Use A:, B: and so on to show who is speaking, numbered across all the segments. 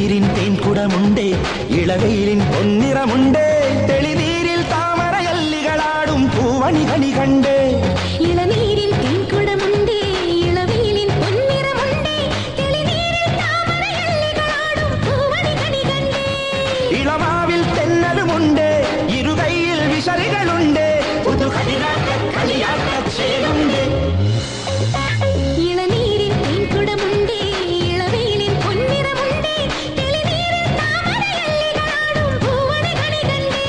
A: ഇളനീരിൻ തേൻകുടമുണ്ടേ ഇളവെയിലിൻ പൊന്നിറമുണ്ടേ തെളിനീരിൽ താമരയല്ലികളാടും പൂവണികണി കണ്ടേ
B: ഇളനീരിൻ തേൻകുടമുണ്ടേ ഇളവെയിലിൻ പൊന്നിറമുണ്ടേ തെളിനീരിൽ താമരയല്ലികളാടും പൂവണികണി കണ്ടേ
A: ഇളമാവിൽ തെന്നലുമുണ്ട് ഇരുകൈയിൽ വിശറികളുണ്ട് കളിയാട്ടച്ചേലുണ്ട്
B: ഇളനീരിൻ തേൻകുടമുണ്ടേ ഇളവെയിലിൻ പൊന്നിറമുണ്ടേ തെളിനീരിൽ താമരയല്ലികളാടും പൂവണികണി കണ്ടേ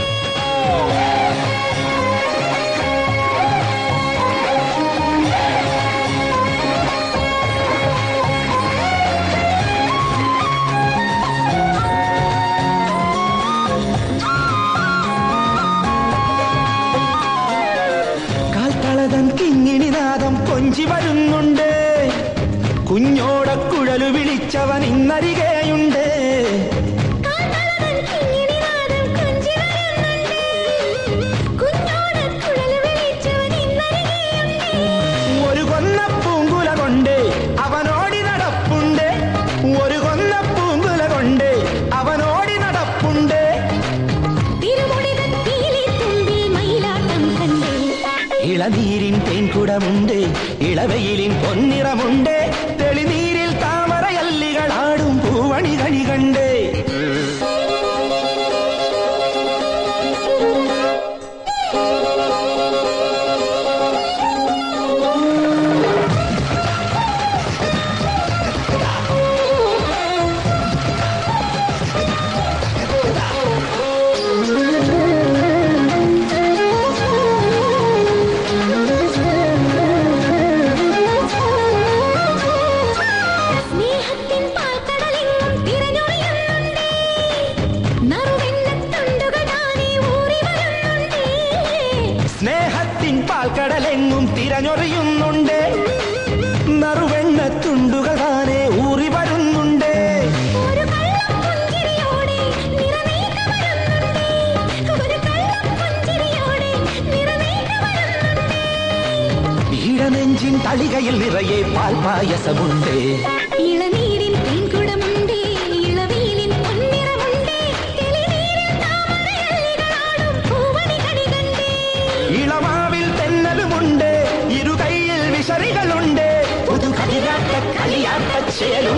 A: കാൽത്തളതൻ കിങ്ങിണിനാദം കൊഞ്ചി വരുന്നുണ്ട് കുഞ്ഞോടക്കുഴലു വിളിച്ചവൻ ഇന്നരികെയുണ്ട്
B: കാൽത്തളതൻ കിങ്ങിണിനാദം കൊഞ്ചി വരുന്നുണ്ട് കുഞ്ഞോടക്കുഴൽ വിളിച്ചവൻ ഇന്നരികെയുണ്ട്
A: ഒരു കൊന്ന പൂങ്കുല കൊണ്ട് അവനോടി നടപ്പുണ്ട് ഒരു കൊന്ന പൂങ്കുല കൊണ്ട് അവനോടി നടപ്പുണ്ട്
B: തിരുമുടിതൻ പീലിത്തുമ്പിൽ മയിലാട്ടം കണ്ടേ
A: ഇളനീരിൻ തേൻകുടമുണ്ട് ഇളവെയിലിൻ പൊന്നിറമുണ്ട് തെളിനീരിൽ താമരയല്ലികളാടും പൂവണികണി കണ്ടേ
B: സ്നേഹത്തിൻ പാൽക്കടലെങ്ങും തിരഞ്ഞൊറിയുന്നുണ്ടേ നറുവെണ്ണത്തുണ്ടുകൾ താനേ ഊറി വരുന്നുണ്ടേ
A: സ്നേഹത്തിൻ പാൽക്കടലെങ്ങും തിരഞ്ഞൊറിയുന്നുണ്ട് നറുവെണ്ണത്തുണ്ടുകൾ താനെ ഊറി വരുന്നുണ്ട്
B: ഒരു കള്ളം പുഞ്ചിരിയോടെ നിറവേക വരുന്നുണ്ടേ ഒരു കള്ളം പുഞ്ചിരിയോടെ നിറവേക വരുന്നുണ്ടേ
A: ഈഴനെഞ്ചിൻ തളികയിൽ നിറയെ പാൽപായസമുണ്ട്
B: ഇളനീരിൻ തേൻകുടമുണ്ടേ ഇളവെയിലിൻ പൊന്നിറമുണ്ടേ തെളിനീരിൽ താമരയല്ലികളാടും പൂവണികണി കണ്ടേ
A: ഇളമാവിൽ തെന്നലുമുണ്ട് ഇരുകൈയിൽ വിശറികളുണ്ട് കളിയാട്ടച്ചേലും